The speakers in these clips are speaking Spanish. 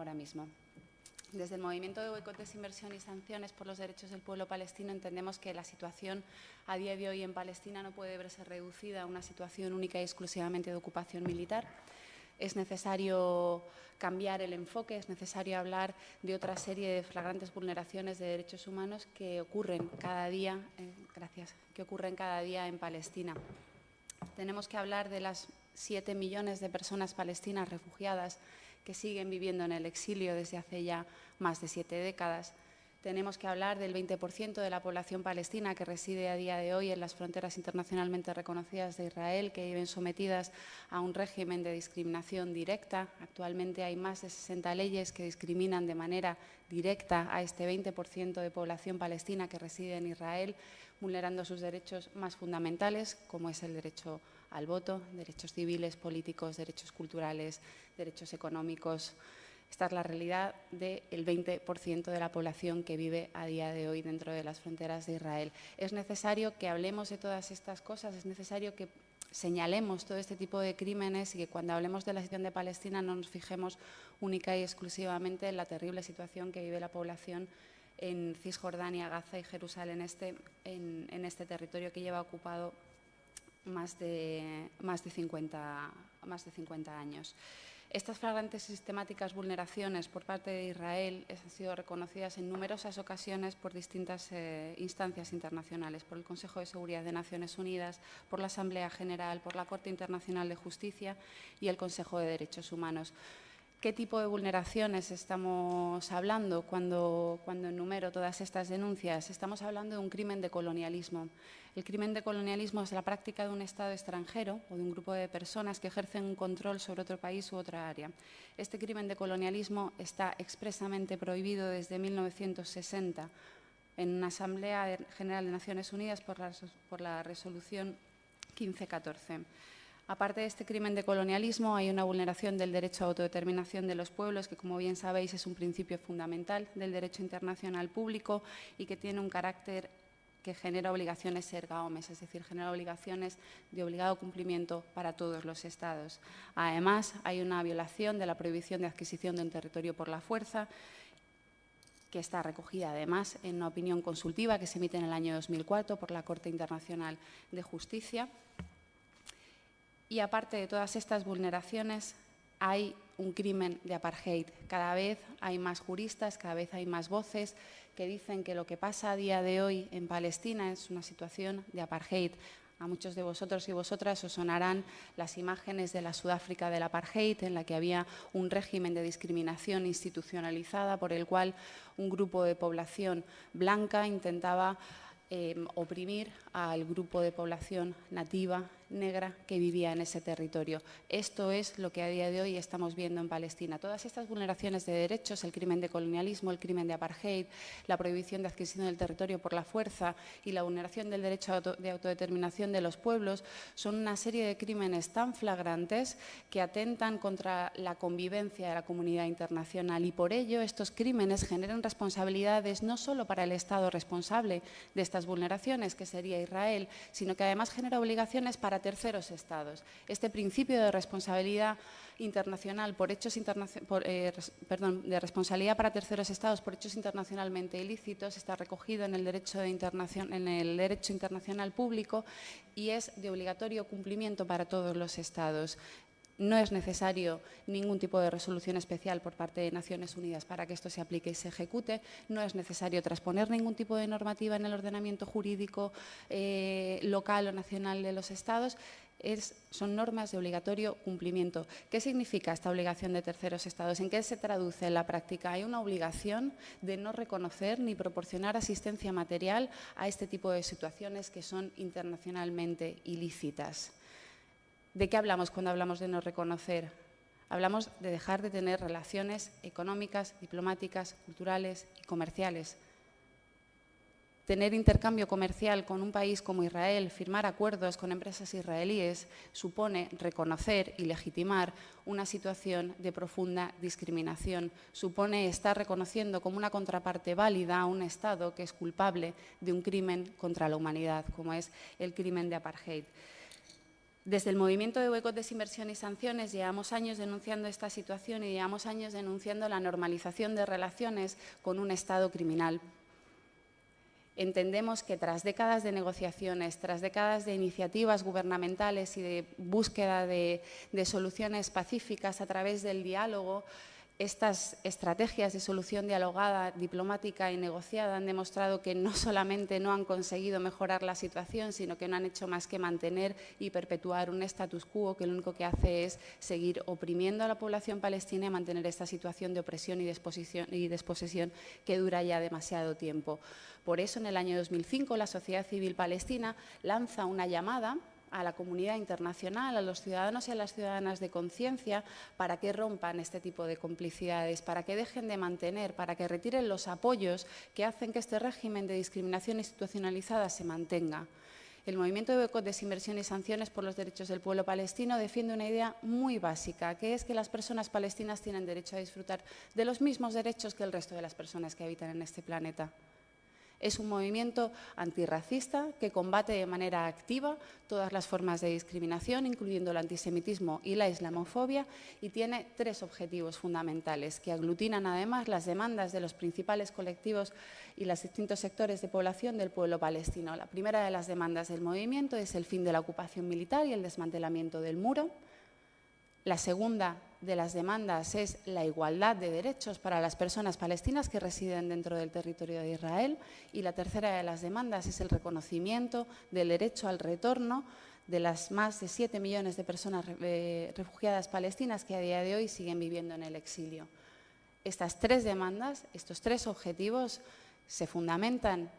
ahora mismo. Desde el movimiento de boicot, desinversión y sanciones por los derechos del pueblo palestino entendemos que la situación a día de hoy en Palestina no puede verse reducida a una situación única y exclusivamente de ocupación militar. Es necesario cambiar el enfoque, es necesario hablar de otra serie de flagrantes vulneraciones de derechos humanos que ocurren cada día, en Palestina. Tenemos que hablar de las 7 millones de personas palestinas refugiadas que siguen viviendo en el exilio desde hace ya más de 7 décadas. Tenemos que hablar del 20% de la población palestina que reside a día de hoy en las fronteras internacionalmente reconocidas de Israel, que viven sometidas a un régimen de discriminación directa. Actualmente hay más de 60 leyes que discriminan de manera directa a este 20% de población palestina que reside en Israel, vulnerando sus derechos más fundamentales, como es el derecho al voto, derechos civiles, políticos, derechos culturales, derechos económicos. Esta es la realidad del 20% de la población que vive a día de hoy dentro de las fronteras de Israel. Es necesario que hablemos de todas estas cosas, es necesario que señalemos todo este tipo de crímenes y que cuando hablemos de la situación de Palestina no nos fijemos única y exclusivamente en la terrible situación que vive la población en Cisjordania, Gaza y Jerusalén en este territorio que lleva ocupado más de 50 años. Estas flagrantes y sistemáticas vulneraciones por parte de Israel han sido reconocidas en numerosas ocasiones por distintas instancias internacionales, por el Consejo de Seguridad de Naciones Unidas, por la Asamblea General, por la Corte Internacional de Justicia y el Consejo de Derechos Humanos. ¿Qué tipo de vulneraciones estamos hablando cuando enumero todas estas denuncias? Estamos hablando de un crimen de colonialismo. El crimen de colonialismo es la práctica de un Estado extranjero o de un grupo de personas que ejercen un control sobre otro país u otra área. Este crimen de colonialismo está expresamente prohibido desde 1960 en una Asamblea General de Naciones Unidas por la Resolución 1514. Aparte de este crimen de colonialismo, hay una vulneración del derecho a autodeterminación de los pueblos, que, como bien sabéis, es un principio fundamental del derecho internacional público y que tiene un carácter que genera obligaciones erga omnes, es decir, genera obligaciones de obligado cumplimiento para todos los Estados. Además, hay una violación de la prohibición de adquisición de un territorio por la fuerza, que está recogida además en una opinión consultiva que se emite en el año 2004 por la Corte Internacional de Justicia. Y aparte de todas estas vulneraciones, hay un crimen de apartheid. Cada vez hay más juristas, cada vez hay más voces que dicen que lo que pasa a día de hoy en Palestina es una situación de apartheid. A muchos de vosotros y vosotras os sonarán las imágenes de la Sudáfrica del apartheid, en la que había un régimen de discriminación institucionalizada por el cual un grupo de población blanca intentaba oprimir al grupo de población nativa negra que vivía en ese territorio. Esto es lo que a día de hoy estamos viendo en Palestina. Todas estas vulneraciones de derechos, el crimen de colonialismo, el crimen de apartheid, la prohibición de adquisición del territorio por la fuerza y la vulneración del derecho de autodeterminación de los pueblos son una serie de crímenes tan flagrantes que atentan contra la convivencia de la comunidad internacional y por ello estos crímenes generan responsabilidades no solo para el Estado responsable de estas vulneraciones, que sería Israel, sino que además genera obligaciones para terceros estados. Este principio de responsabilidad internacional por hechos de responsabilidad para terceros estados por hechos internacionalmente ilícitos está recogido en el derecho internacional público y es de obligatorio cumplimiento para todos los estados. No es necesario ningún tipo de resolución especial por parte de Naciones Unidas para que esto se aplique y se ejecute. No es necesario transponer ningún tipo de normativa en el ordenamiento jurídico local o nacional de los Estados. Son normas de obligatorio cumplimiento. ¿Qué significa esta obligación de terceros estados? ¿En qué se traduce en la práctica? Hay una obligación de no reconocer ni proporcionar asistencia material a este tipo de situaciones que son internacionalmente ilícitas. ¿De qué hablamos cuando hablamos de no reconocer? Hablamos de dejar de tener relaciones económicas, diplomáticas, culturales y comerciales. Tener intercambio comercial con un país como Israel, firmar acuerdos con empresas israelíes, supone reconocer y legitimar una situación de profunda discriminación. Supone estar reconociendo como una contraparte válida a un Estado que es culpable de un crimen contra la humanidad, como es el crimen de apartheid. Desde el movimiento de boicot, desinversión y sanciones llevamos años denunciando esta situación y llevamos años denunciando la normalización de relaciones con un Estado criminal. Entendemos que tras décadas de negociaciones, tras décadas de iniciativas gubernamentales y de búsqueda de soluciones pacíficas a través del diálogo, estas estrategias de solución dialogada, diplomática y negociada han demostrado que no solamente no han conseguido mejorar la situación, sino que no han hecho más que mantener y perpetuar un status quo que lo único que hace es seguir oprimiendo a la población palestina y mantener esta situación de opresión y desposesión que dura ya demasiado tiempo. Por eso, en el año 2005, la sociedad civil palestina lanza una llamada a la comunidad internacional, a los ciudadanos y a las ciudadanas de conciencia, para que rompan este tipo de complicidades, para que dejen de mantener, para que retiren los apoyos que hacen que este régimen de discriminación institucionalizada se mantenga. El movimiento de boicot, desinversión y sanciones por los derechos del pueblo palestino defiende una idea muy básica, que es que las personas palestinas tienen derecho a disfrutar de los mismos derechos que el resto de las personas que habitan en este planeta. Es un movimiento antirracista que combate de manera activa todas las formas de discriminación, incluyendo el antisemitismo y la islamofobia, y tiene tres objetivos fundamentales que aglutinan además las demandas de los principales colectivos y los distintos sectores de población del pueblo palestino. La primera de las demandas del movimiento es el fin de la ocupación militar y el desmantelamiento del muro. La segunda de las demandas es la igualdad de derechos para las personas palestinas que residen dentro del territorio de Israel. Y la tercera de las demandas es el reconocimiento del derecho al retorno de las más de 7 millones de personas refugiadas palestinas que a día de hoy siguen viviendo en el exilio. Estas tres demandas, estos tres objetivos, se fundamentan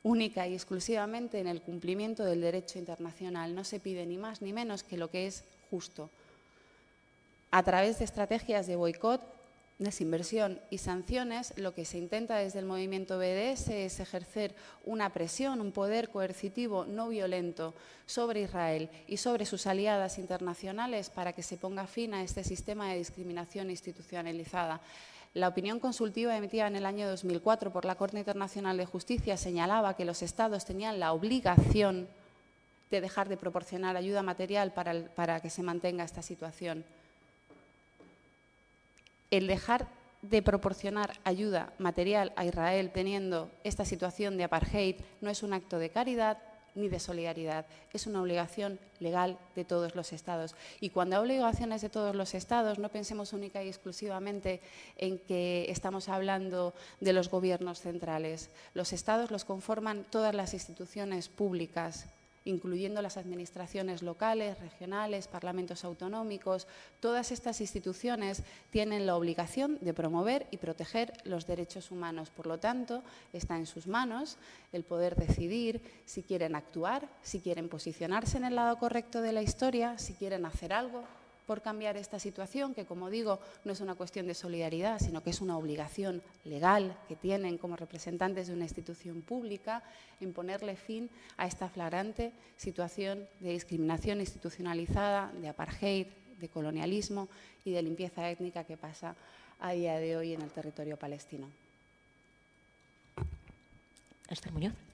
única y exclusivamente en el cumplimiento del derecho internacional. No se pide ni más ni menos que lo que es justo. A través de estrategias de boicot, desinversión y sanciones, lo que se intenta desde el movimiento BDS es ejercer una presión, un poder coercitivo no violento sobre Israel y sobre sus aliadas internacionales para que se ponga fin a este sistema de discriminación institucionalizada. La opinión consultiva emitida en el año 2004 por la Corte Internacional de Justicia señalaba que los Estados tenían la obligación de dejar de proporcionar ayuda material para que se mantenga esta situación. El dejar de proporcionar ayuda material a Israel teniendo esta situación de apartheid no es un acto de caridad ni de solidaridad, es una obligación legal de todos los Estados. Y cuando hay obligaciones de todos los Estados, no pensemos única y exclusivamente en que estamos hablando de los gobiernos centrales. Los Estados los conforman todas las instituciones públicas, incluyendo las administraciones locales, regionales, parlamentos autonómicos. Todas estas instituciones tienen la obligación de promover y proteger los derechos humanos. Por lo tanto, está en sus manos el poder decidir si quieren actuar, si quieren posicionarse en el lado correcto de la historia, si quieren hacer algo por cambiar esta situación, que, como digo, no es una cuestión de solidaridad, sino que es una obligación legal que tienen como representantes de una institución pública en ponerle fin a esta flagrante situación de discriminación institucionalizada, de apartheid, de colonialismo y de limpieza étnica que pasa a día de hoy en el territorio palestino. Esther Muñoz.